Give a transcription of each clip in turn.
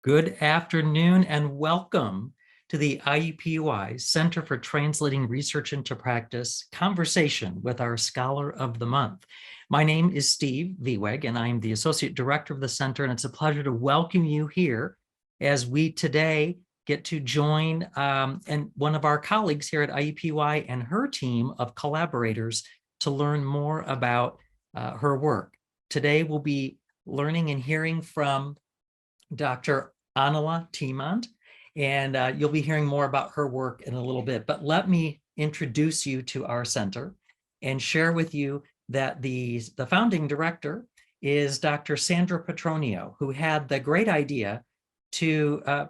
Good afternoon and welcome to the IUPUI Center for Translating Research into Practice conversation with our Scholar of the Month. My name is Steve Vieweg and I'm the Associate Director of the Center, and it's a pleasure to welcome you here as we today get to join and one of our colleagues here at IUPUI and her team of collaborators to learn more about her work. Today we'll be learning and hearing from Dr. Annela Teemant, and you'll be hearing more about her work in a little bit. But let me introduce you to our center and share with you that the founding director is Dr. Sandra Petronio, who had the great idea to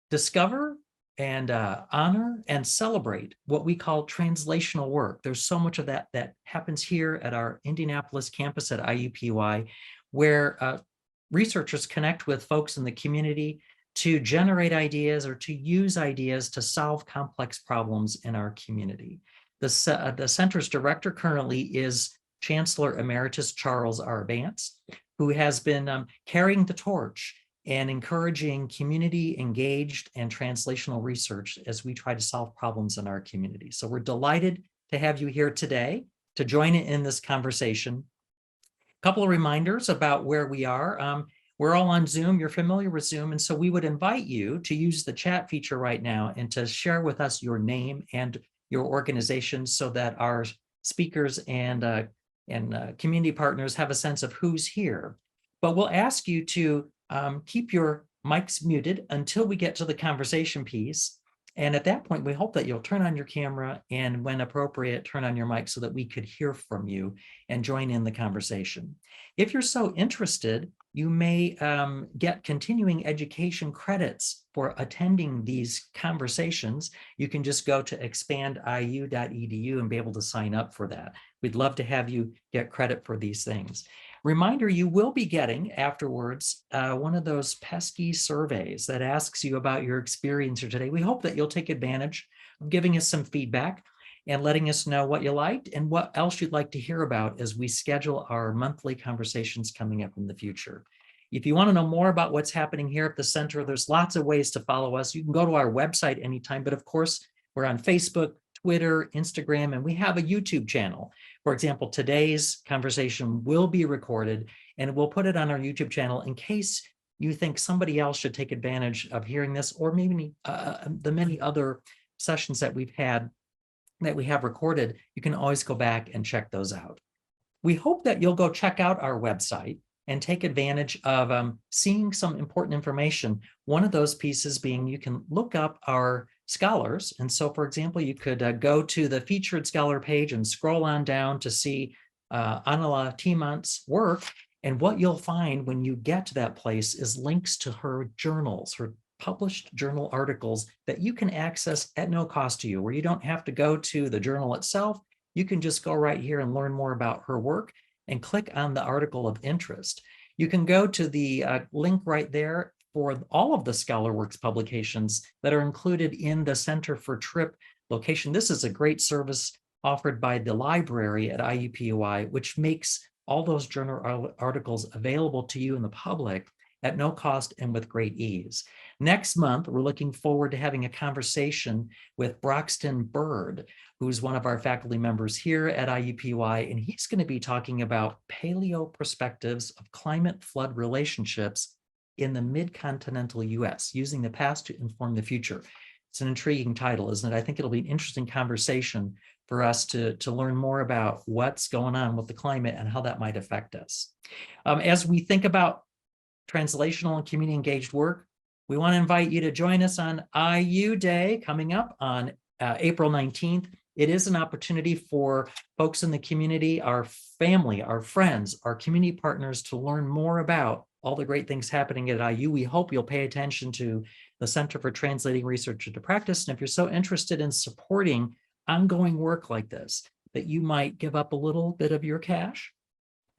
discover and honor and celebrate what we call translational work. There's so much of that happens here at our Indianapolis campus at IUPUI, where researchers connect with folks in the community to generate ideas or to use ideas to solve complex problems in our community. The center's director currently is Chancellor Emeritus Charles R. Vance, who has been carrying the torch and encouraging community engaged and translational research as we try to solve problems in our community. So we're delighted to have you here today to join in this conversation. Couple of reminders about where we are. We're all on Zoom. You're familiar with Zoom, and so we would invite you to use the chat feature right now and to share with us your name and your organization so that our speakers and community partners have a sense of who's here. But we'll ask you to keep your mics muted until we get to the conversation piece. And at that point, we hope that you'll turn on your camera and, when appropriate, turn on your mic so that we could hear from you and join in the conversation. If you're so interested, you may get continuing education credits for attending these conversations. You can just go to expandiu.edu and be able to sign up for that. We'd love to have you get credit for these things. Reminder, you will be getting afterwards one of those pesky surveys that asks you about your experience here today. We hope that you'll take advantage of giving us some feedback and letting us know what you liked and what else you'd like to hear about as we schedule our monthly conversations coming up in the future. If you want to know more about what's happening here at the center, there's lots of ways to follow us. You can go to our website anytime, but of course, we're on Facebook, Twitter, Instagram, and we have a YouTube channel. For example, today's conversation will be recorded and we'll put it on our YouTube channel in case you think somebody else should take advantage of hearing this, or maybe the many other sessions that we've had that we have recorded. You can always go back and check those out. We hope that you'll go check out our website and take advantage of seeing some important information. One of those pieces being you can look up our scholars. And so, for example, you could go to the featured scholar page and scroll on down to see Annela Teemant's work. And what you'll find when you get to that place is links to her journals, her published journal articles that you can access at no cost to you, where you don't have to go to the journal itself. You can just go right here and learn more about her work and click on the article of interest. You can go to the link right there for all of the ScholarWorks publications that are included in the Center for TRIP location. This is a great service offered by the library at IUPUI, which makes all those journal articles available to you and the public at no cost and with great ease. Next month, we're looking forward to having a conversation with Broxton Bird, who's one of our faculty members here at IUPUI, and he's going to be talking about paleo perspectives of climate-flood relationships in the mid-continental US, using the past to inform the future. It's an intriguing title, isn't it? I think it'll be an interesting conversation for us to learn more about what's going on with the climate and how that might affect us. As we think about translational and community engaged work, we want to invite you to join us on IU Day coming up on April 19th. It is an opportunity for folks in the community, our family, our friends, our community partners to learn more about all the great things happening at IU. We hope you'll pay attention to the Center for Translating Research into Practice. And if you're so interested in supporting ongoing work like this, that you might give up a little bit of your cash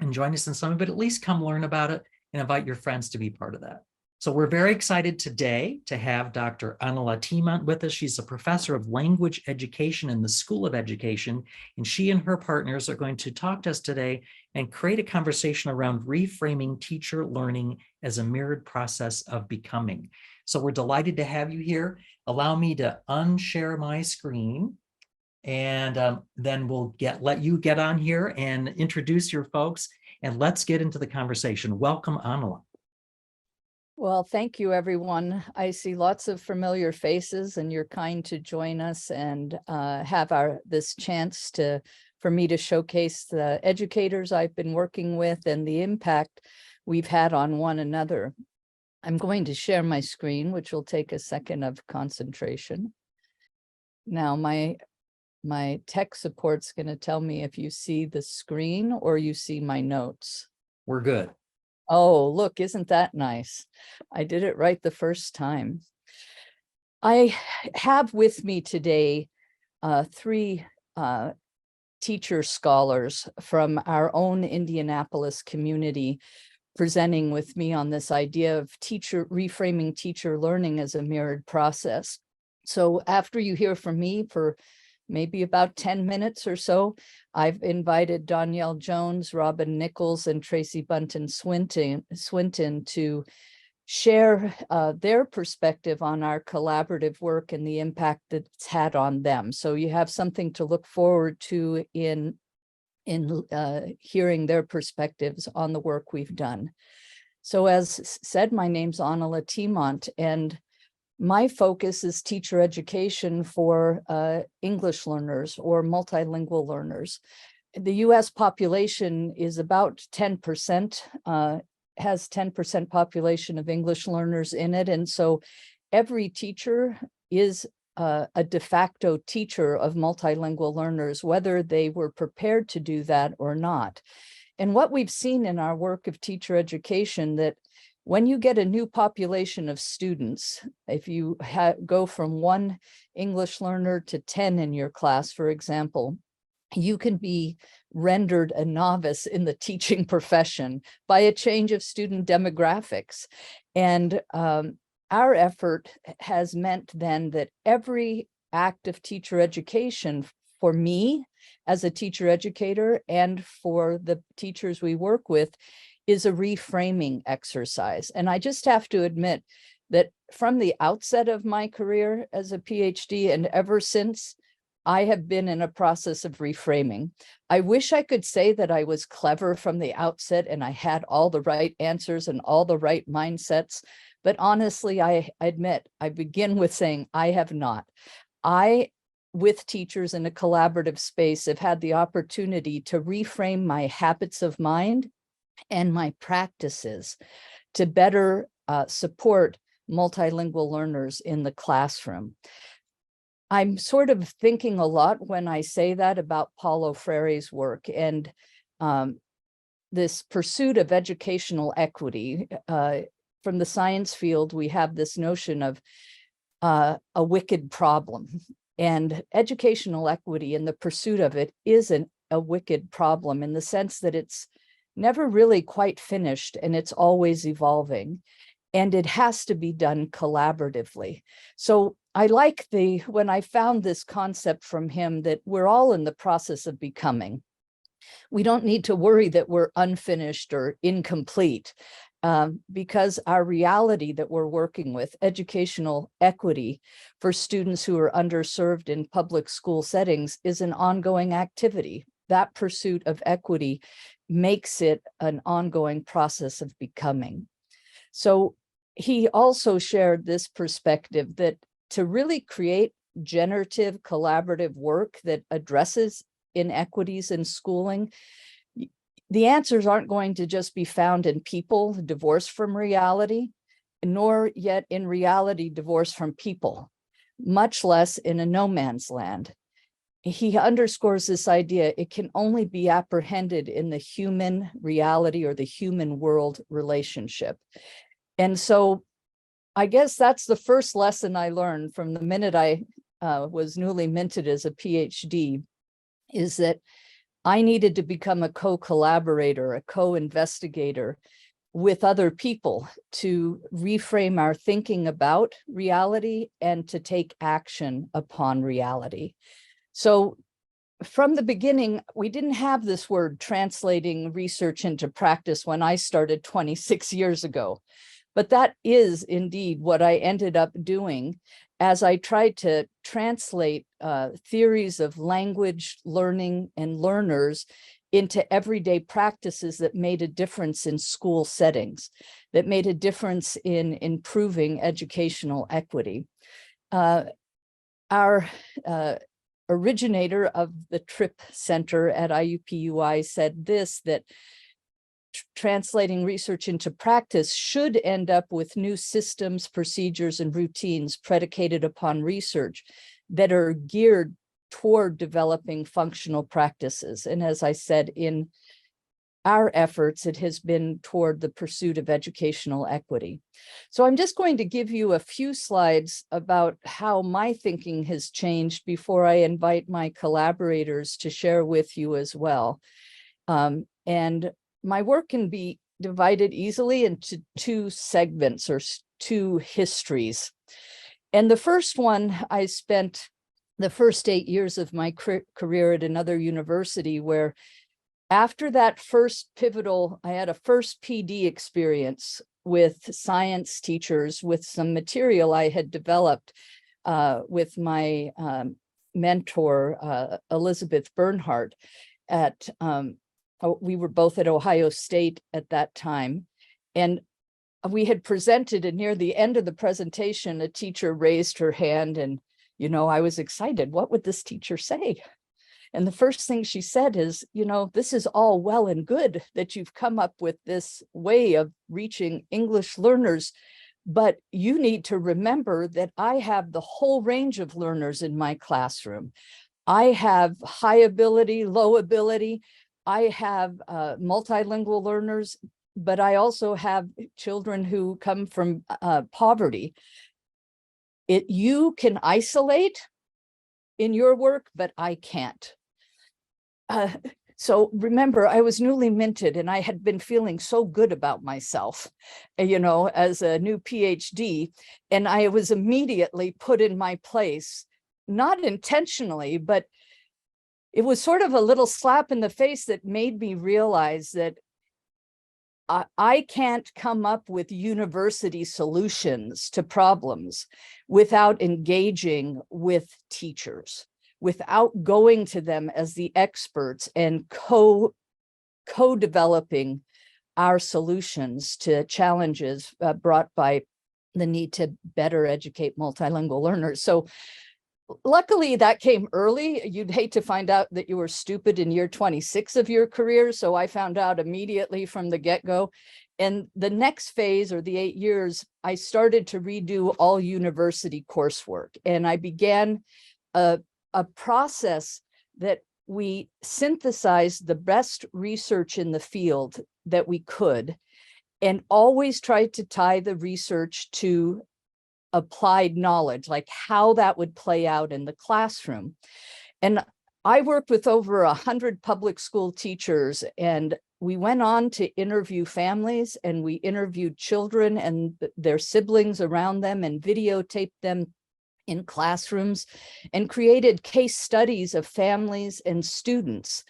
and join us in some of it, at least come learn about it and invite your friends to be part of that. So we're very excited today to have Dr. Annela Teemant with us. She's a professor of language education in the School of Education, and she and her partners are going to talk to us today and create a conversation around reframing teacher learning as a mirrored process of becoming. So we're delighted to have you here. Allow me to unshare my screen, and then we'll let you get on here and introduce your folks, and let's get into the conversation. Welcome, Annela. Well, thank you, everyone. I see lots of familiar faces, and you're kind to join us and have this chance for me to showcase the educators I've been working with and the impact we've had on one another. I'm going to share my screen, which will take a second of concentration. Now, my tech support's going to tell me if you see the screen or you see my notes. We're good. Oh, look, isn't that nice? I did it right the first time. I have with me today three teacher scholars from our own Indianapolis community presenting with me on this idea of reframing teacher learning as a mirrored process. So after you hear from me for maybe about 10 minutes or so, I've invited Danielle Jones, Robin Nichols, and Tracy Bunton Swinton to share their perspective on our collaborative work and the impact that it's had on them. So you have something to look forward to in hearing their perspectives on the work we've done. So as said, my name's Annela Teemant, and my focus is teacher education for English learners or multilingual learners. The US population is about 10%, has 10% population of English learners in it. And so every teacher is a de facto teacher of multilingual learners, whether they were prepared to do that or not. And what we've seen in our work of teacher education, that when you get a new population of students, if you go from 1 English learner to 10 in your class, for example, you can be rendered a novice in the teaching profession by a change of student demographics. And our effort has meant then that every act of teacher education for me as a teacher educator and for the teachers we work with is a reframing exercise. And I just have to admit that from the outset of my career as a PhD and ever since, I have been in a process of reframing. I wish I could say that I was clever from the outset and I had all the right answers and all the right mindsets. But honestly, I admit, I begin with saying I have not. I, with teachers in a collaborative space, have had the opportunity to reframe my habits of mind and my practices to better support multilingual learners in the classroom. I'm sort of thinking a lot when I say that about Paulo Freire's work and this pursuit of educational equity. From the science field, we have this notion of a wicked problem, and educational equity and the pursuit of it isn't a wicked problem in the sense that it's never really quite finished and it's always evolving, and it has to be done collaboratively. So I like when I found this concept from him that we're all in the process of becoming. We don't need to worry that we're unfinished or incomplete because our reality that we're working with, educational equity for students who are underserved in public school settings, is an ongoing activity. That pursuit of equity makes it an ongoing process of becoming. So he also shared this perspective that to really create generative collaborative work that addresses inequities in schooling, the answers aren't going to just be found in people divorced from reality, nor yet in reality divorced from people, much less in a no man's land. He underscores this idea, it can only be apprehended in the human reality or the human world relationship. And so I guess that's the first lesson I learned from the minute I was newly minted as a PhD, is that I needed to become a co-collaborator, a co-investigator with other people to reframe our thinking about reality and to take action upon reality. So from the beginning, we didn't have this word translating research into practice when I started 26 years ago. But that is indeed what I ended up doing as I tried to translate theories of language, learning, and learners into everyday practices that made a difference in school settings, that made a difference in improving educational equity. Our originator of the TRIP Center at IUPUI said this, that translating research into practice should end up with new systems, procedures, and routines predicated upon research that are geared toward developing functional practices. And as I said, in our efforts, it has been toward the pursuit of educational equity. So I'm just going to give you a few slides about how my thinking has changed before I invite my collaborators to share with you as well. And my work can be divided easily into two segments or two histories. And the first one, I spent the first 8 years of my career at another university, where after that first pivotal, I had a first PD experience with science teachers with some material I had developed with my mentor, Elizabeth Bernhardt at we were both at Ohio State at that time. And we had presented, and near the end of the presentation, a teacher raised her hand, and, you know, I was excited. What would this teacher say? And the first thing she said is, you know, this is all well and good that you've come up with this way of reaching English learners, but you need to remember that I have the whole range of learners in my classroom. I have high ability, low ability. I have multilingual learners, but I also have children who come from poverty. You can isolate in your work, but I can't. So remember, I was newly minted and I had been feeling so good about myself, you know, as a new PhD, and I was immediately put in my place, not intentionally, but it was sort of a little slap in the face that made me realize that I can't come up with university solutions to problems without engaging with teachers, without going to them as the experts and co-developing our solutions to challenges brought by the need to better educate multilingual learners. So luckily that came early. You'd hate to find out that you were stupid in year 26 of your career. So I found out immediately from the get-go. And the next phase, or the 8 years, I started to redo all university coursework. And I began a process that we synthesized the best research in the field that we could, and always tried to tie the research to applied knowledge, like how that would play out in the classroom. And I worked with over 100 public school teachers, and we went on to interview families, and we interviewed children and their siblings around them and videotaped them in classrooms and created case studies of families and students.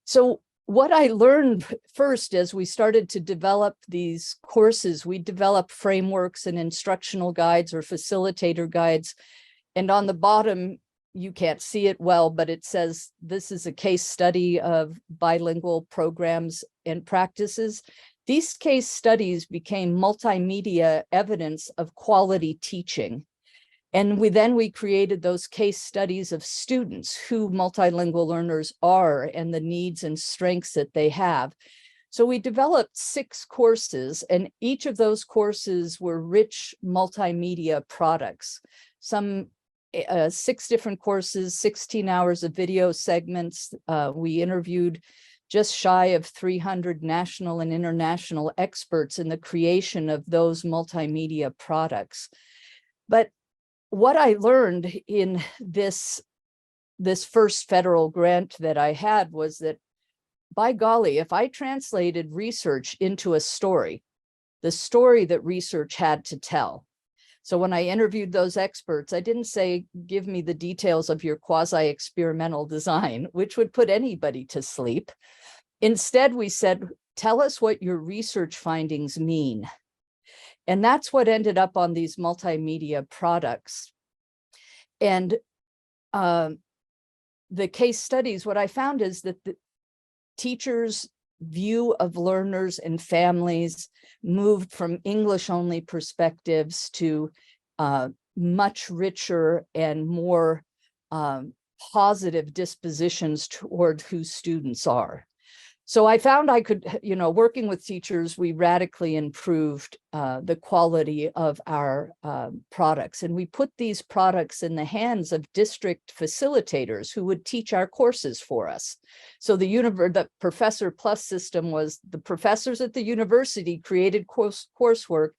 So what I learned first, as we started to develop these courses, we developed frameworks and instructional guides or facilitator guides. And on the bottom, you can't see it well, but it says, this is a case study of bilingual programs and practices. These case studies became multimedia evidence of quality teaching. And we created those case studies of students who multilingual learners are and the needs and strengths that they have. So we developed 6 courses, and each of those courses were rich multimedia products. Some 6 different courses, 16 hours of video segments. We interviewed just shy of 300 national and international experts in the creation of those multimedia products. But what I learned in this first federal grant that I had was that, by golly, if I translated research into a story, the story that research had to tell. So when I interviewed those experts, I didn't say, give me the details of your quasi-experimental design, which would put anybody to sleep. Instead, we said, tell us what your research findings mean. And that's what ended up on these multimedia products. And the case studies, what I found is that the teachers' view of learners and families moved from English-only perspectives to much richer and more positive dispositions toward who students are. So I found I could, working with teachers, we radically improved the quality of our products. And we put these products in the hands of district facilitators who would teach our courses for us. So the Professor Plus system was the professors at the university created coursework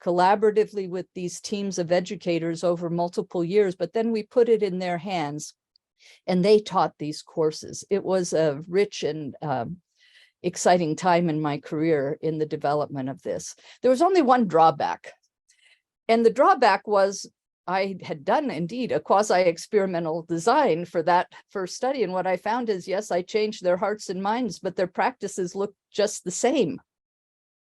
collaboratively with these teams of educators over multiple years, but then we put it in their hands and they taught these courses. It was a rich and exciting time in my career in the development of this. There was only one drawback. And the drawback was I had done indeed a quasi-experimental design for that first study. And what I found is, yes, I changed their hearts and minds, but their practices looked just the same.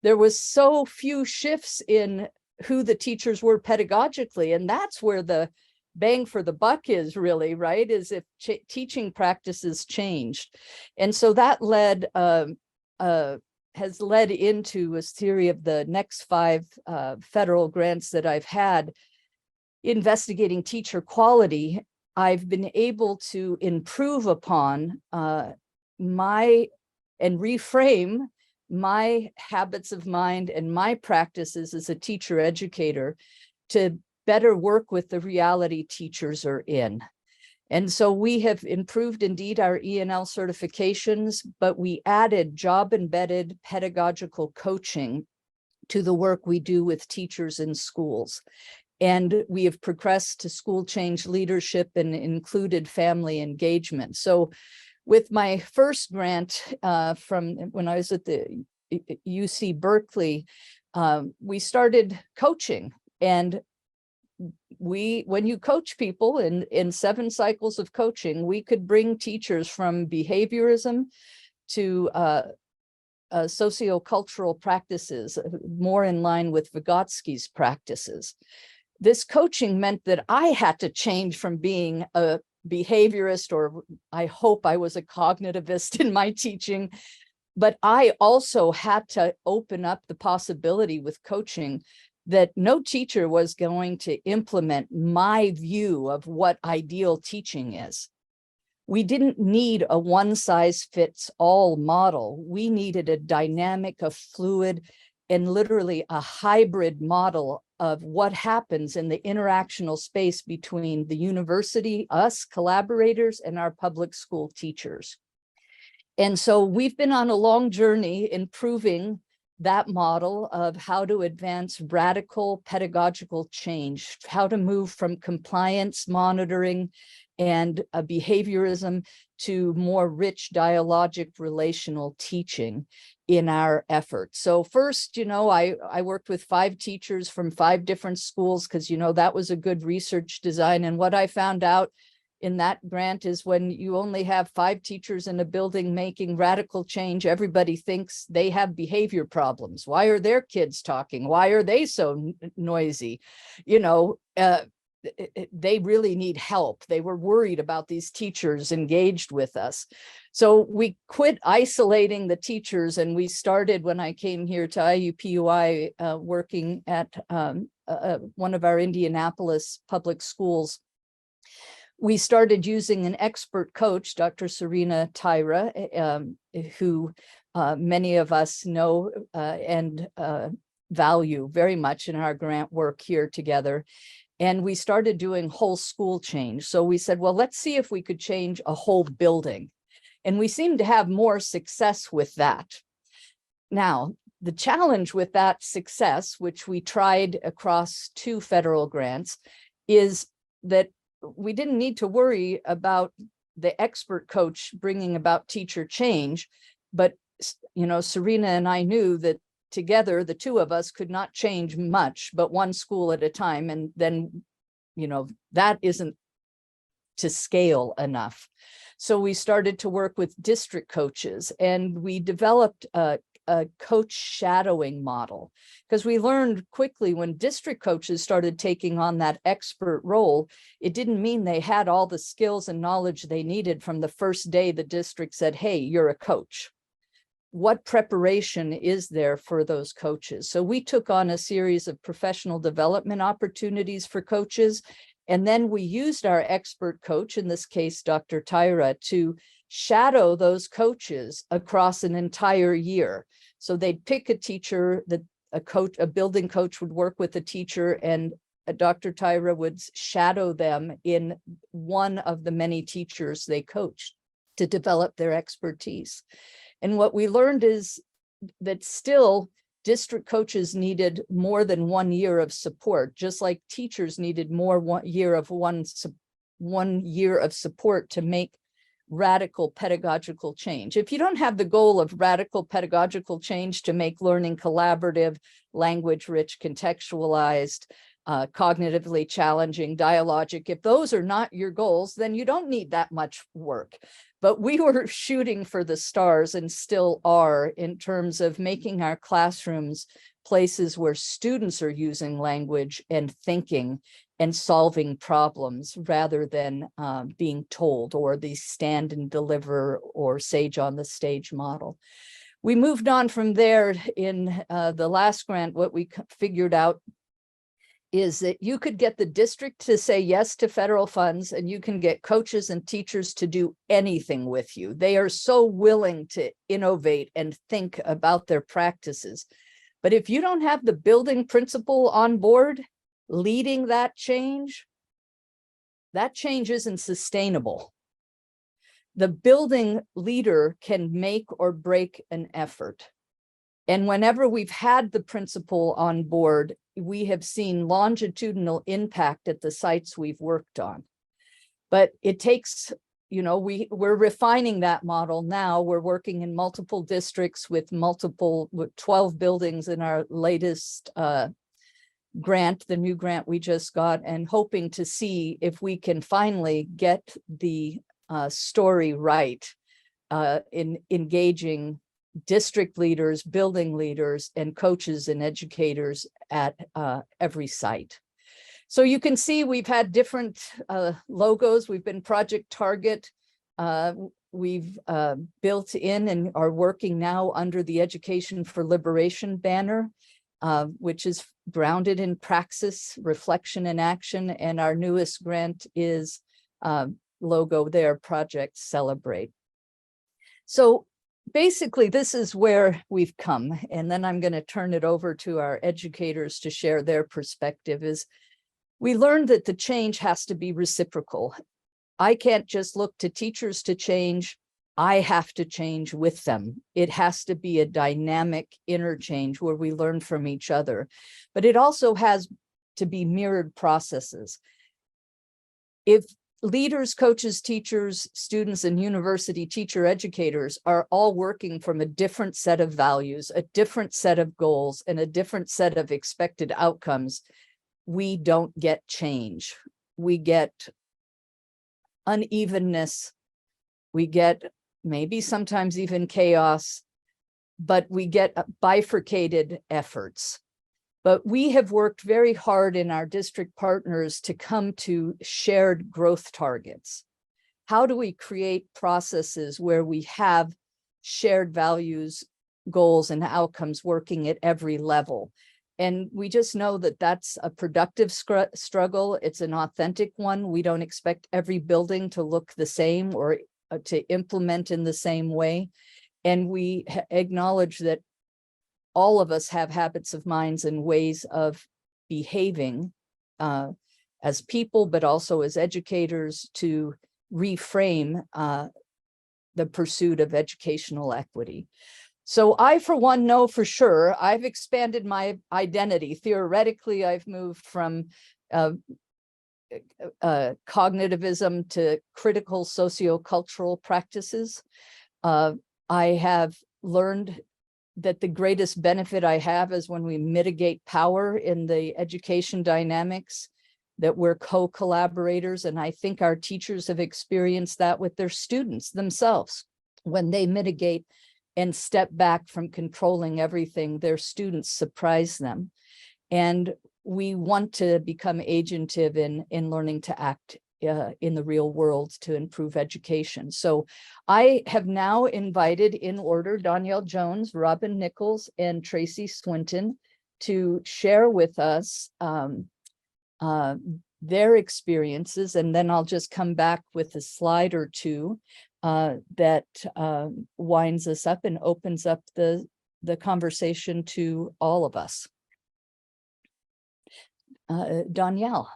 There was so few shifts in who the teachers were pedagogically. And that's where the bang for the buck is really, right? Is if teaching practices changed. And so that has led into a series of the next 5 federal grants that I've had investigating teacher quality. I've been able to improve upon and reframe my habits of mind and my practices as a teacher educator to better work with the reality teachers are in. And so we have improved indeed our E&L certifications, but we added job-embedded pedagogical coaching to the work we do with teachers in schools. And we have progressed to school change leadership and included family engagement. So with my first grant from when I was at the UC Berkeley, we started coaching. And when you coach people in 7 cycles of coaching, we could bring teachers from behaviorism to sociocultural practices, more in line with Vygotsky's practices. This coaching meant that I had to change from being a behaviorist, or I hope I was a cognitivist in my teaching, but I also had to open up the possibility with coaching that no teacher was going to implement my view of what ideal teaching is. We didn't need a one-size-fits-all model. We needed a dynamic, a fluid, and literally a hybrid model of what happens in the interactional space between the university, us collaborators, and our public school teachers. And so we've been on a long journey improving that model of how to advance radical pedagogical change, how to move from compliance monitoring and behaviorism to more rich dialogic relational teaching in our efforts. So first, I worked with 5 teachers from 5 different schools because, that was a good research design. And what I found out in that grant is when you only have 5 teachers in a building making radical change, everybody thinks they have behavior problems. Why are their kids talking? Why are they so noisy? They really need help. They were worried about these teachers engaged with us. So we quit isolating the teachers, and we started, when I came here to IUPUI, working at one of our Indianapolis public schools. We started using an expert coach, Dr. Serena Tyra, who many of us know and value very much in our grant work here together. And we started doing whole school change. So we said, well, let's see if we could change a whole building. And we seemed to have more success with that. Now, the challenge with that success, which we tried across 2 federal grants, is that we didn't need to worry about the expert coach bringing about teacher change. But, Serena and I knew that together, the two of us could not change much, but one school at a time. And then, that isn't to scale enough. So we started to work with district coaches, and we developed a coach shadowing model, because we learned quickly when district coaches started taking on that expert role, it didn't mean they had all the skills and knowledge they needed from the first day the district said, hey, you're a coach. What preparation is there for those coaches? So we took on a series of professional development opportunities for coaches. And then we used our expert coach, in this case, Dr. Tyra, to shadow those coaches across an entire year. So they'd pick a teacher, that a building coach would work with a teacher, and Dr. Tyra would shadow them in one of the many teachers they coached to develop their expertise. And what we learned is that still district coaches needed more than 1 year of support, just like teachers needed one year of support to make radical pedagogical change. If you don't have the goal of radical pedagogical change to make learning collaborative, language rich, contextualized, cognitively challenging, dialogic, if those are not your goals, then you don't need that much work. But we were shooting for the stars, and still are, in terms of making our classrooms places where students are using language and thinking and solving problems, rather than being told, or the stand and deliver or sage on the stage model. We moved on from there. In the last grant, what we figured out is that you could get the district to say yes to federal funds, and you can get coaches and teachers to do anything with you. They are so willing to innovate and think about their practices. But if you don't have the building principal on board leading that change isn't sustainable. The building leader can make or break an effort. And whenever we've had the principal on board, we have seen longitudinal impact at the sites we've worked on. But it takes, we're refining that model now. We're working in multiple districts with 12 buildings in our latest grant, the new grant we just got, and hoping to see if we can finally get the story right in engaging district leaders, building leaders, and coaches and educators at every site. So you can see we've had different logos. We've been Project Target. We've built in and are working now under the Education for Liberation banner, which is grounded in praxis, reflection, and action. And our newest grant is logo there, Project Celebrate. So basically, this is where we've come. And then I'm going to turn it over to our educators to share their perspective. Is we learned that the change has to be reciprocal. I can't just look to teachers to change. I have to change with them. It has to be a dynamic interchange where we learn from each other. But it also has to be mirrored processes. If leaders, coaches, teachers, students, and university teacher educators are all working from a different set of values, a different set of goals, and a different set of expected outcomes, we don't get change. We get unevenness. We get maybe sometimes even chaos, but we get bifurcated efforts. But we have worked very hard in our district partners to come to shared growth targets. How do we create processes where we have shared values, goals, and outcomes working at every level? And we just know that that's a productive struggle. It's an authentic one. We don't expect every building to look the same or to implement in the same way. And we acknowledge that all of us have habits of minds and ways of behaving as people, but also as educators, to reframe the pursuit of educational equity. So I, for one, know for sure I've expanded my identity. Theoretically, I've moved from cognitivism to critical sociocultural practices. I have learned that the greatest benefit I have is when we mitigate power in the education dynamics, that we're co-collaborators. And I think our teachers have experienced that with their students themselves. When they mitigate and step back from controlling everything, their students surprise them. And we want to become agentive in learning to act in the real world to improve education. So I have now invited in order Danielle Jones, Robin Nichols, and Tracy Swinton to share with us their experiences. And then I'll just come back with a slide or two that winds us up and opens up the conversation to all of us. Danielle.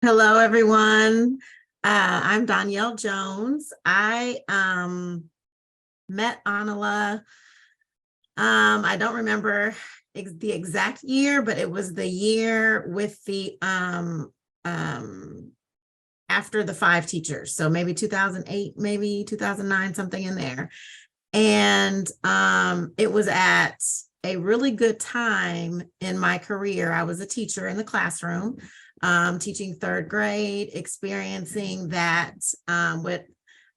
Hello, everyone. I'm Danielle Jones. I met Annela. I don't remember the exact year, but it was the year with the after the 5 teachers. So maybe 2008, maybe 2009, something in there. And it was at a really good time in my career. I was a teacher in the classroom, teaching 3rd grade, experiencing that what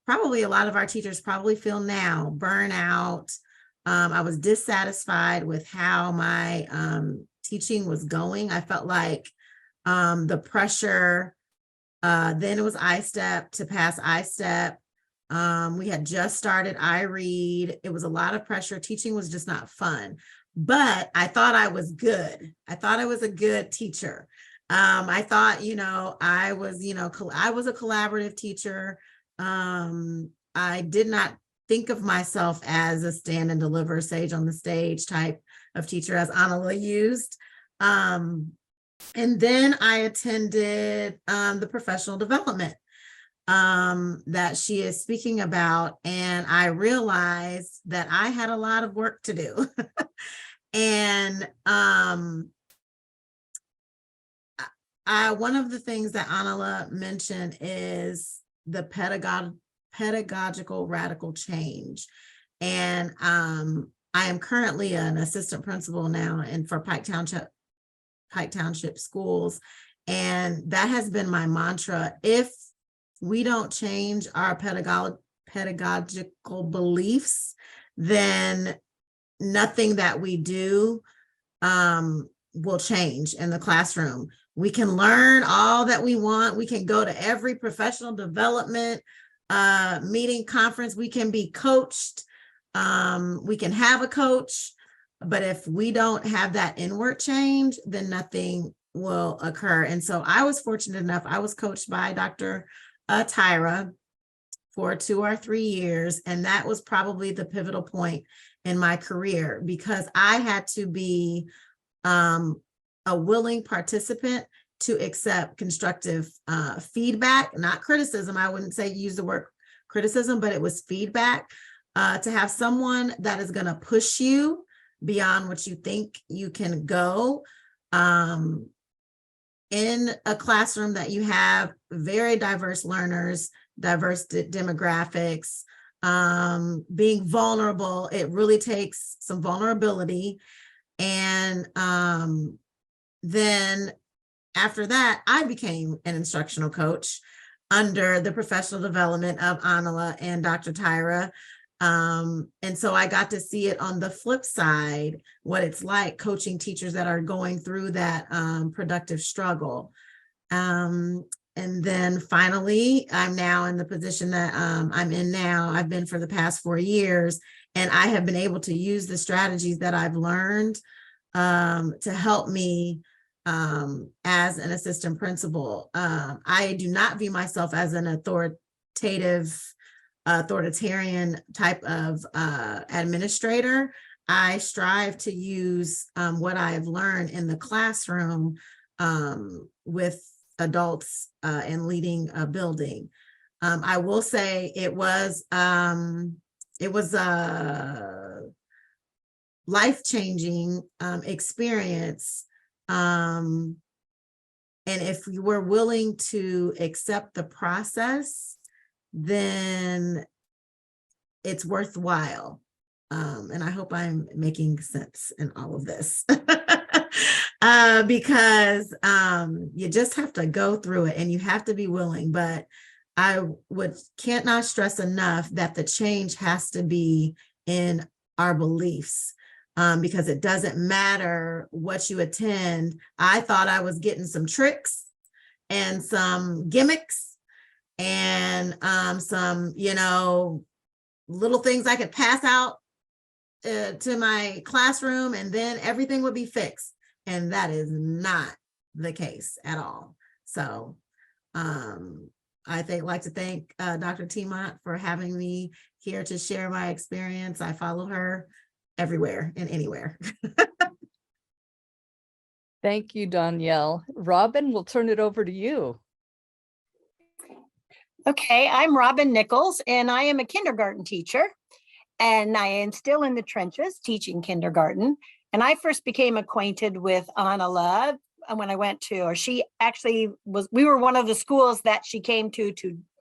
probably a lot of our teachers probably feel now, burnout. I was dissatisfied with how my teaching was going. I felt like the pressure, then it was I-STEP to pass I-STEP. We had just started I-Read. It was a lot of pressure. Teaching was just not fun, but I thought I was good. I thought I was a good teacher. I thought, I was a collaborative teacher. I did not think of myself as a stand and deliver sage on the stage type of teacher, as Annela used. And then I attended the professional development that she is speaking about. And I realized that I had a lot of work to do. And one of the things that Annela mentioned is the pedagogical radical change. And I am currently an assistant principal now for Pike Township schools. And that has been my mantra. If we don't change our pedagogical beliefs, then nothing that we do will change in the classroom. We can learn all that we want. We can go to every professional development meeting, conference. We can be coached. We can have a coach. But if we don't have that inward change, then nothing will occur. And so I was fortunate enough. I was coached by Dr. Tyra for 2 or 3 years. And that was probably the pivotal point in my career, because I had to be a willing participant to accept constructive feedback, not criticism. I wouldn't say use the word criticism, but it was feedback, to have someone that is going to push you beyond what you think you can go. In a classroom that you have very diverse learners, diverse demographics, being vulnerable, it really takes some vulnerability. And then after that, I became an instructional coach under the professional development of Annela and Dr. Tyra. And so I got to see it on the flip side, what it's like coaching teachers that are going through that productive struggle. And then finally, I'm now in the position that I'm in now. I've been for the past 4 years, and I have been able to use the strategies that I've learned to help me as an assistant principal. I do not view myself as an authoritarian type of administrator. I strive to use what I've learned in the classroom with adults and leading a building. I will say it was a life-changing experience. And if you were willing to accept the process, then it's worthwhile. And I hope I'm making sense in all of this. Because you just have to go through it and you have to be willing. But I can't not stress enough that the change has to be in our beliefs, because it doesn't matter what you attend. I thought I was getting some tricks and some gimmicks and some, little things I could pass out to my classroom, and then everything would be fixed. And that is not the case at all. So like to thank Dr. Teemant for having me here to share my experience. I follow her everywhere and anywhere. Thank you, Danielle. Robin, we'll turn it over to you. Okay, I'm Robin Nichols, and I am a kindergarten teacher, and I am still in the trenches teaching kindergarten. And I first became acquainted with Annela when I went to, or she actually was, we were one of the schools that she came to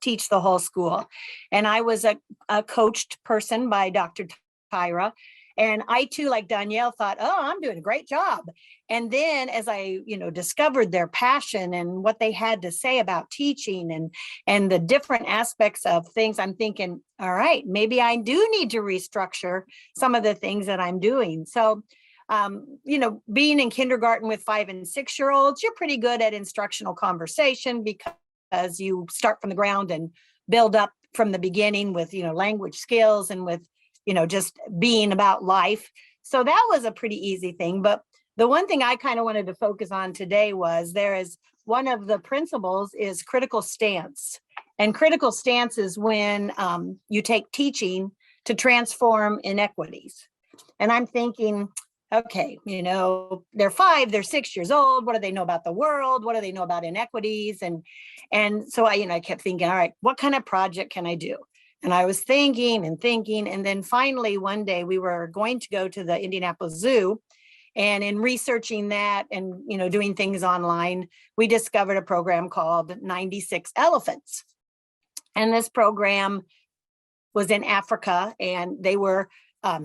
teach the whole school. And I was a coached person by Dr. Tyra. And I too, like Danielle, thought, oh, I'm doing a great job. And then as I, discovered their passion and what they had to say about teaching and the different aspects of things, I'm thinking, all right, maybe I do need to restructure some of the things that I'm doing. So, being in kindergarten with 5 and 6 year olds, you're pretty good at instructional conversation because you start from the ground and build up from the beginning with, language skills and with, just being about life. So that was a pretty easy thing. But the one thing I kind of wanted to focus on today was there is one of the principles is critical stance. And critical stance is when you take teaching to transform inequities. And I'm thinking, okay, they're 5, they're 6 years old. What do they know about the world? What do they know about inequities? And so I kept thinking, all right, what kind of project can I do? And I was thinking. And then finally, one day we were going to go to the Indianapolis Zoo. And in researching that and, doing things online, we discovered a program called 96 Elephants. And this program was in Africa, and they were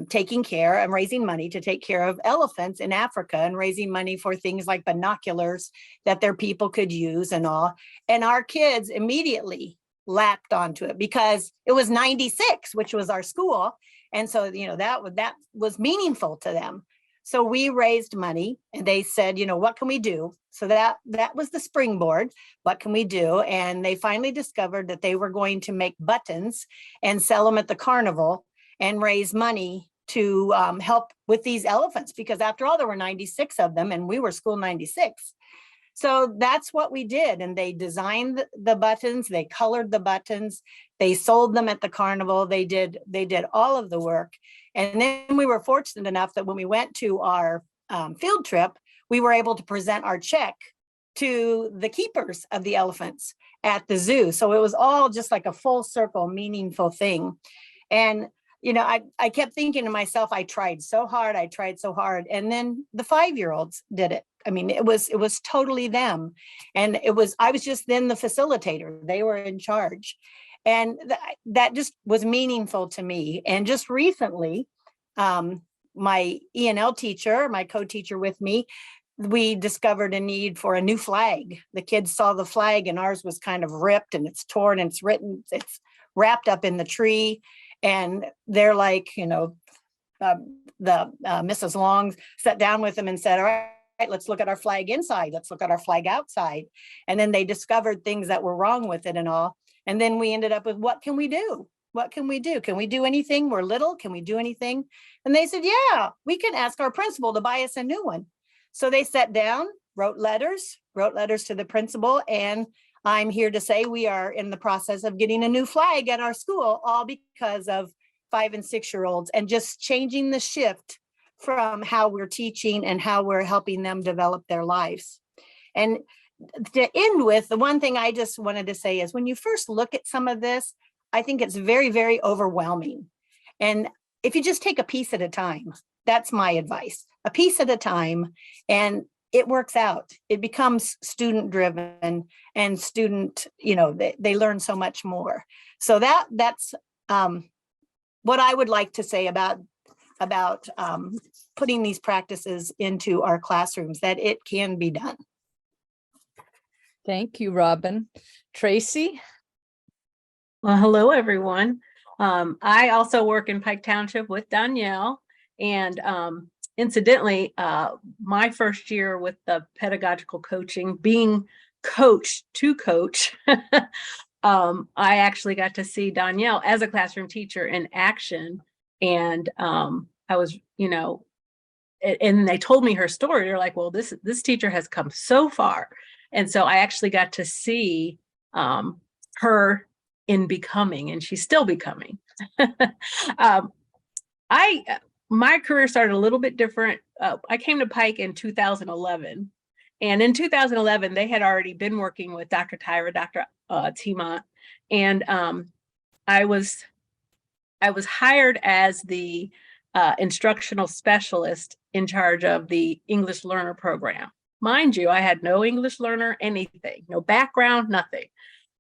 taking care and raising money to take care of elephants in Africa and raising money for things like binoculars that their people could use and all. And our kids immediately lapped onto it because it was 96, which was our school. And so, that was meaningful to them. So we raised money and they said, what can we do? So that was the springboard. What can we do? And they finally discovered that they were going to make buttons and sell them at the carnival and raise money to help with these elephants, because after all, there were 96 of them and we were school 96. So that's what we did. And they designed the buttons, they colored the buttons, they sold them at the carnival, they did all of the work. And then we were fortunate enough that when we went to our field trip, we were able to present our check to the keepers of the elephants at the zoo. So it was all just like a full circle, meaningful thing. And I kept thinking to myself, I tried so hard. And then the 5-year-olds did it. I mean, it was totally them. And I was just then the facilitator. They were in charge. And that just was meaningful to me. And just recently, my E&L teacher, my co-teacher with me, we discovered a need for a new flag. The kids saw the flag and ours was kind of ripped and it's torn and it's wrapped up in the tree. And they're like, Mrs. Long sat down with them and said, all right, let's look at our flag inside. Let's look at our flag outside. And then they discovered things that were wrong with it and all. And then we ended up with, what can we do? What can we do? Can we do anything? We're little. Can we do anything? And they said, yeah, we can ask our principal to buy us a new one. So they sat down, wrote letters to the principal. And I'm here to say we are in the process of getting a new flag at our school, all because of 5 and 6 year olds and just changing the shift from how we're teaching and how we're helping them develop their lives. And to end with, the one thing I just wanted to say is when you first look at some of this, I think it's very, very overwhelming. And if you just take a piece at a time, that's my advice, a piece at a time, and it works out. It becomes student driven and student, they learn so much more. So that's what I would like to say about about putting these practices into our classrooms, that it can be done. Thank you, Robin. Tracy? Well, hello, everyone. I also work in Pike Township with Danielle. And incidentally, my first year with the pedagogical coaching, being coached to coach, I actually got to see Danielle as a classroom teacher in action. And I was, and they told me her story. They're like, well, this teacher has come so far. And so I actually got to see her in becoming, and she's still becoming. My career started a little bit different. I came to Pike in 2011. And in 2011, they had already been working with Dr. Tyra, Dr. Teemant. And I was hired as the instructional specialist in charge of the English learner program. Mind you, I had no English learner, anything, no background, nothing.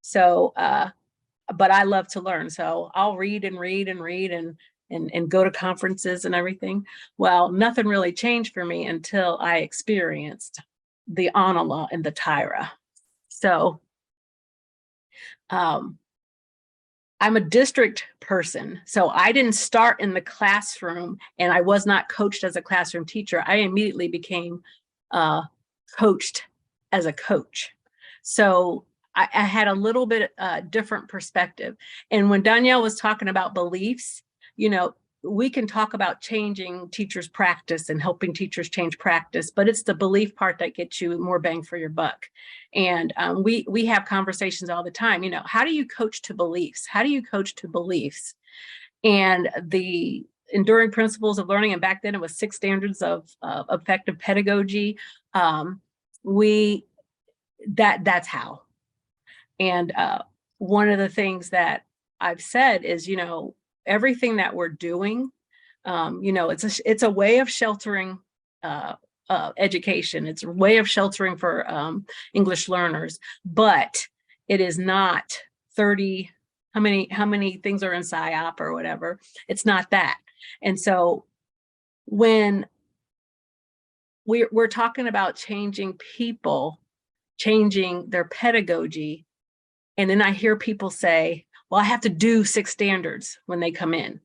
So, but I love to learn. So I'll read and read and read and go to conferences and everything. Well, nothing really changed for me until I experienced the Annela and the Tyra. So I'm a district person. So I didn't start in the classroom, and I was not coached as a classroom teacher. I immediately became coached as a coach. So I had a little bit different perspective. And when Danielle was talking about beliefs, we can talk about changing teachers' practice and helping teachers change practice, but it's the belief part that gets you more bang for your buck. And we have conversations all the time. How do you coach to beliefs? How do you coach to beliefs? And the enduring principles of learning, and back then it was 6 standards of effective pedagogy. That's how. And one of the things that I've said is, everything that we're doing, it's a way of sheltering education. It's a way of sheltering for English learners, but it is not 30, how many things are in PSYOP or whatever. It's not that. And so when we're talking about changing people, changing their pedagogy, and then I hear people say, well, I have to do 6 standards when they come in.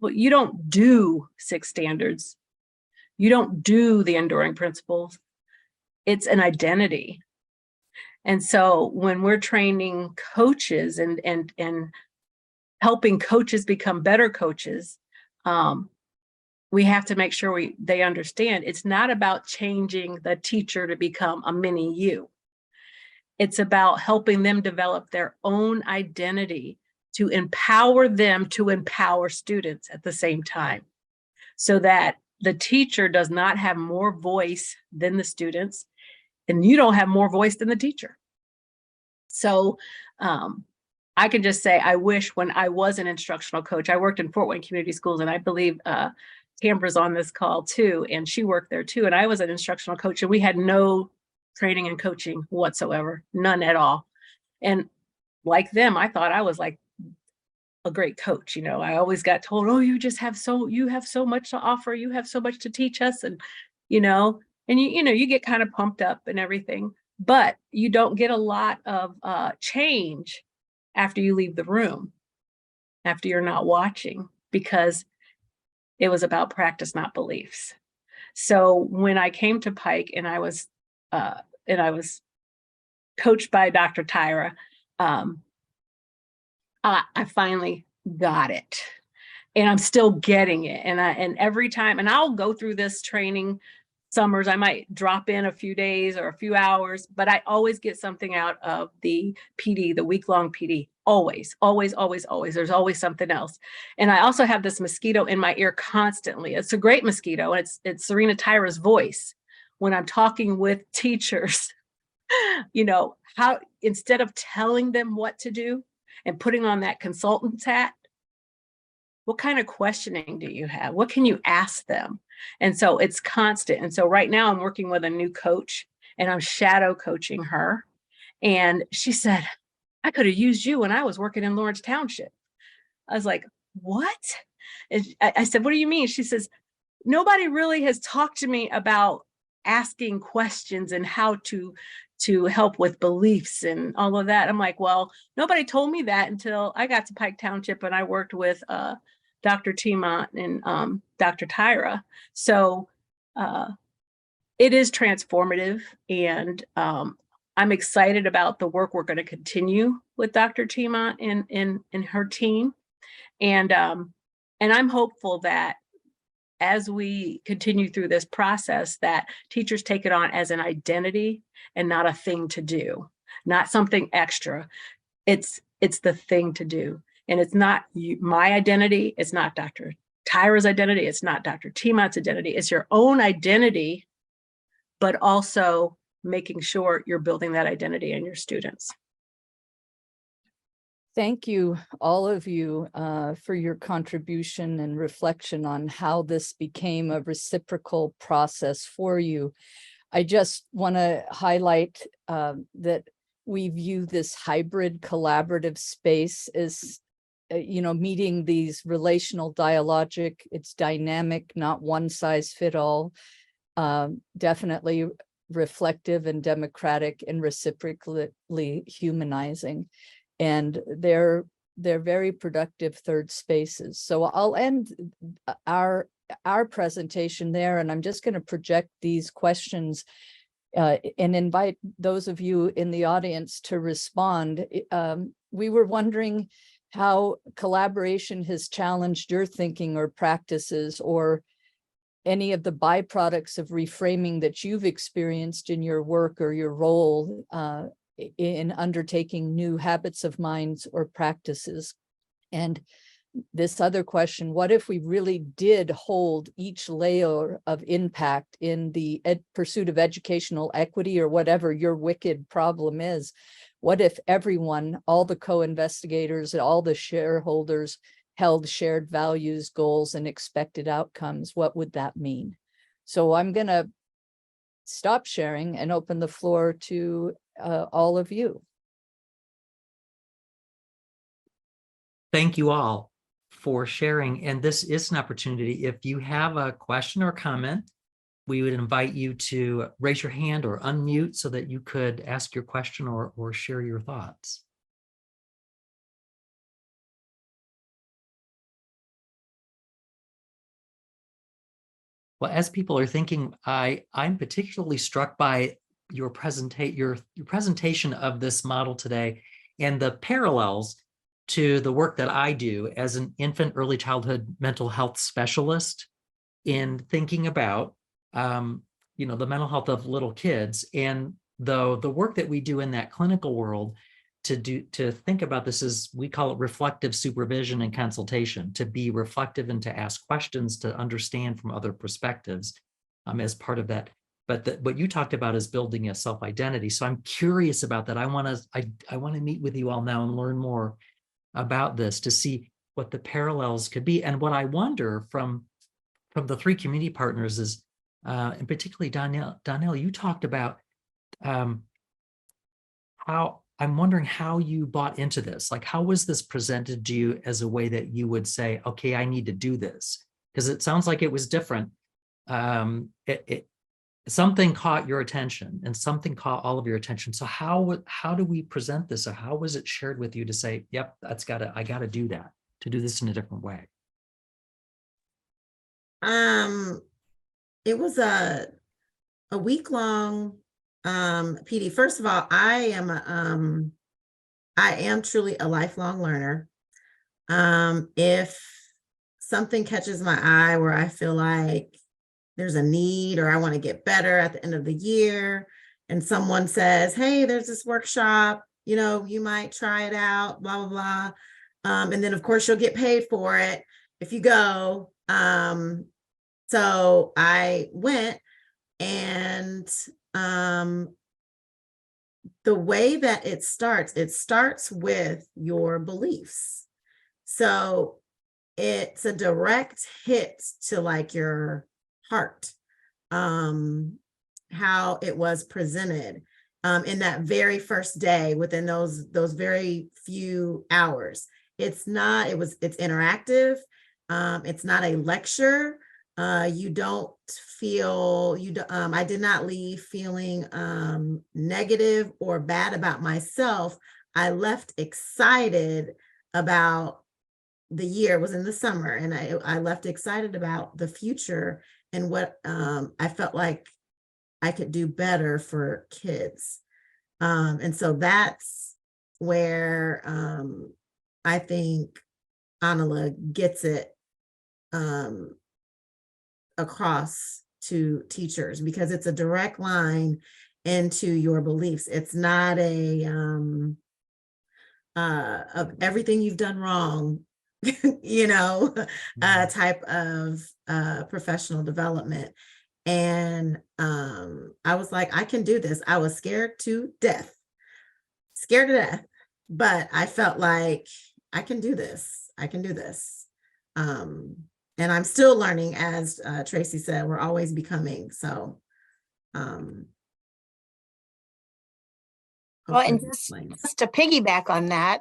Well, you don't do 6 standards. You don't do the enduring principles. It's an identity. And so when we're training coaches and helping coaches become better coaches, we have to make sure they understand it's not about changing the teacher to become a mini you. It's about helping them develop their own identity to empower them to empower students at the same time, so that the teacher does not have more voice than the students, and you don't have more voice than the teacher. So I can just say, I wish when I was an instructional coach, I worked in Fort Wayne Community Schools, and I believe Tambra's on this call too, and she worked there too. And I was an instructional coach, and we had no training and coaching whatsoever, none at all. And like them, I thought I was like a great coach. I always got told, oh, you have so much to offer, you have so much to teach us. And, you get kind of pumped up and everything, but you don't get a lot of change after you leave the room, after you're not watching, because it was about practice, not beliefs. So when I came to Pike and I was coached by Dr. Tyra, I finally got it, and I'm still getting it. And every time, and I'll go through this training summers, I might drop in a few days or a few hours, but I always get something out of the PD, the week-long PD. Always, always, always, always. There's always something else. And I also have this mosquito in my ear constantly. It's a great mosquito, and it's Serena Tyra's voice when I'm talking with teachers. How, instead of telling them what to do and putting on that consultant's hat, what kind of questioning do you have? What can you ask them? And so it's constant. And so right now I'm working with a new coach, and I'm shadow coaching her. And she said, I could have used you when I was working in Lawrence Township. I was like, what? And I said, what do you mean? She says, nobody really has talked to me about asking questions and how to help with beliefs and all of that. I'm like, well, nobody told me that until I got to Pike Township and I worked with Dr. Teemant and Dr. Tyra. So it is transformative, and I'm excited about the work we're going to continue with Dr. Teemant and her team. And I'm hopeful that as we continue through this process, that teachers take it on as an identity and not a thing to do, not something extra. It's the thing to do. And it's not my identity. It's not Dr. Tyra's identity. It's not Dr. Teemant's identity. It's your own identity, but also making sure you're building that identity in your students. Thank you, all of you, for your contribution and reflection on how this became a reciprocal process for you. I just want to highlight that we view this hybrid collaborative space as, meeting these relational dialogic. It's dynamic, not one size fit all. Definitely reflective and democratic and reciprocally humanizing. And they're very productive third spaces. So I'll end our presentation there, and I'm just going to project these questions and invite those of you in the audience to respond. We were wondering how collaboration has challenged your thinking or practices, or any of the byproducts of reframing that you've experienced in your work or your role in undertaking new habits of minds or practices. And this other question, what if we really did hold each layer of impact in the pursuit of educational equity, or whatever your wicked problem is? What if everyone, all the co-investigators, all the shareholders held shared values, goals, and expected outcomes? What would that mean? So I'm going to stop sharing and open the floor to all of you. Thank you all for sharing. And this is an opportunity. If you have a question or comment, we would invite you to raise your hand or unmute so that you could ask your question or share your thoughts. Well, as people are thinking, I'm particularly struck by your presentation of this model today and the parallels to the work that I do as an infant early childhood mental health specialist in thinking about the mental health of little kids, and the work that we do in that clinical world to think about this is, we call it reflective supervision and consultation, to be reflective and to ask questions, to understand from other perspectives as part of that. But what you talked about is building a self-identity. So I'm curious about that. I want to meet with you all now and learn more about this to see what the parallels could be. And what I wonder from the three community partners is, and particularly Donnell, you talked about how, I'm wondering how you bought into this. Like, how was this presented to you as a way that you would say, okay, I need to do this? Because it sounds like it was different. Something caught your attention and something caught all of your attention. So how do we present this? Or how was it shared with you to say, yep, I gotta do that, to do this in a different way? It was a week-long PD. First of all, I am truly a lifelong learner. If something catches my eye where I feel like there's a need, or I want to get better at the end of the year, and someone says, hey, there's this workshop, you might try it out, blah, blah, blah. And then of course you'll get paid for it if you go. So I went, and the way that it starts with your beliefs. So it's a direct hit to like your heart, how it was presented in that very first day, within those very few hours. It's interactive. It's not a lecture. You don't feel, I did not leave feeling negative or bad about myself. I left excited about the year. It was in the summer, and I left excited about the future and what I felt like I could do better for kids. And so that's where I think Annela gets it across to teachers, because it's a direct line into your beliefs. It's not a of everything you've done wrong, you know, type of professional development. And I was like, I can do this. I was scared to death, but I felt like I can do this. I can do this. And I'm still learning, as Tracy said, we're always becoming. So, well, and hopefully that explains. just to piggyback on that,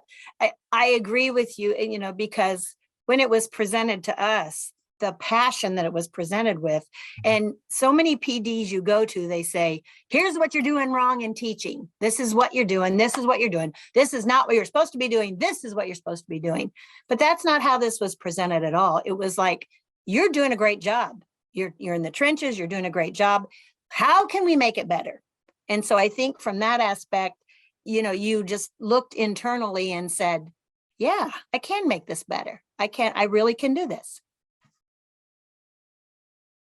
I agree with you, you know, because when it was presented to us, the passion that it was presented with, and so many PDs you go to, they say, here's what you're doing wrong in teaching. This is what you're doing. This is what you're doing. This is not what you're supposed to be doing. This is what you're supposed to be doing. But that's not how this was presented at all. It was like, you're doing a great job. You're in the trenches. You're doing a great job. How can we make it better? And so I think from that aspect, you know, you just looked internally and said, yeah, I can make this better. I really can do this.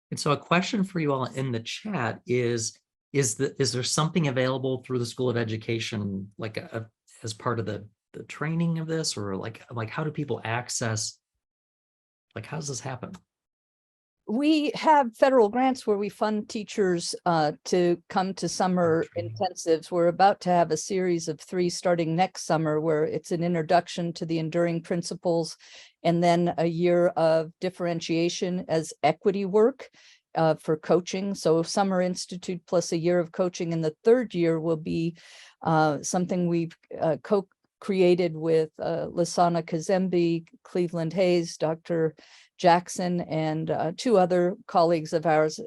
And so a question for you all in the chat is there something available through the School of Education, like as part of the training of this, or like how do people access, like, how does this happen? We have federal grants where we fund teachers to come to summer intensives. We're about to have a series of 3 starting next summer, where it's an introduction to the enduring principles, and then a year of differentiation as equity work for coaching. So Summer Institute plus a year of coaching. And the 3rd year will be something we've co-created with Lasana Kazembe, Cleveland Hayes, Dr. Jackson, and 2 other colleagues of ours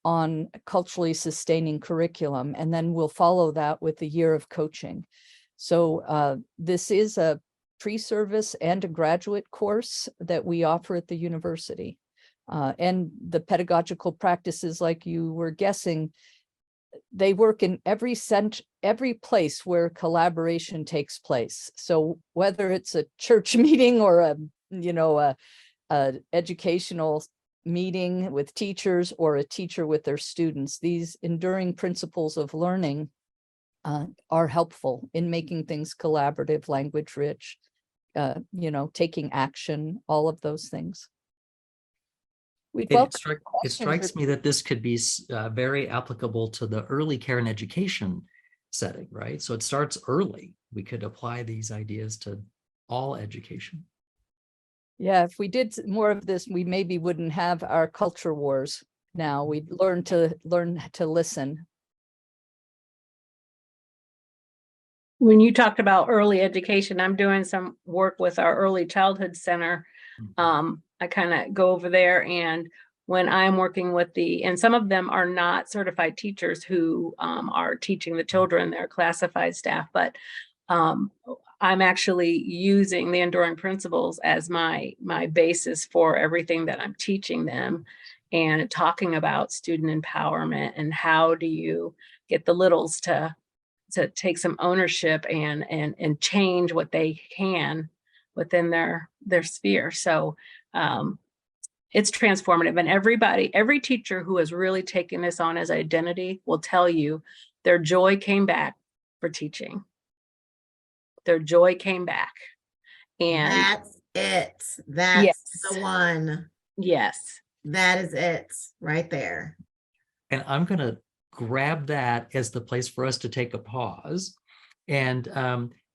on culturally sustaining curriculum. And then we'll follow that with a year of coaching. So this is a pre-service and a graduate course that we offer at the university. And the pedagogical practices, like you were guessing, they work in every place where collaboration takes place. So whether it's a church meeting or a educational meeting with teachers, or a teacher with their students, these enduring principles of learning are helpful in making things collaborative, language rich, taking action, all of those things. It strikes me that this could be very applicable to the early care and education setting, right? So it starts early. We could apply these ideas to all education. Yeah, if we did more of this, we maybe wouldn't have our culture wars now. We'd learn to listen. When you talked about early education, I'm doing some work with our early childhood center. I kind of go over there, and when I'm working with and some of them are not certified teachers who are teaching the children, they're classified staff, but I'm actually using the enduring principles as my basis for everything that I'm teaching them, and talking about student empowerment and how do you get the littles to take some ownership and change what they can within their sphere. So it's transformative, and every teacher who has really taken this on as identity will tell you their joy came back for teaching. Their joy came back. And that's it. That's the one. Yes. That is it right there. And I'm going to grab that as the place for us to take a pause and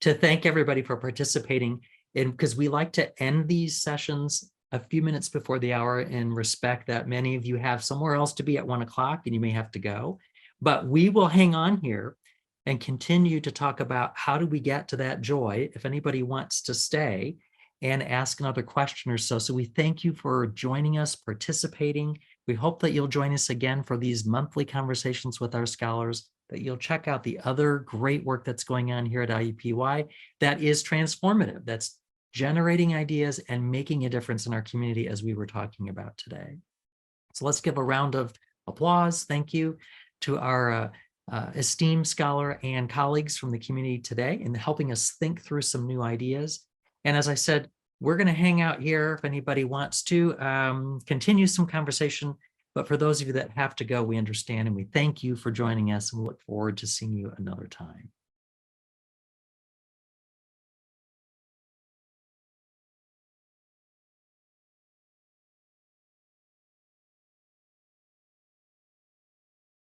to thank everybody for participating, because we like to end these sessions a few minutes before the hour, in respect that many of you have somewhere else to be at 1 o'clock and you may have to go. But we will hang on here and continue to talk about how do we get to that joy, if anybody wants to stay. and ask another question or so. So we thank you for joining us, participating. We hope that you'll join us again for these monthly conversations with our scholars, that you'll check out the other great work that's going on here at IUPUI that is transformative, that's generating ideas and making a difference in our community as we were talking about today. So let's give a round of applause. Thank you to our esteemed scholar and colleagues from the community today in helping us think through some new ideas. And as I said, we're going to hang out here if anybody wants to continue some conversation. But for those of you that have to go, we understand and we thank you for joining us and we look forward to seeing you another time.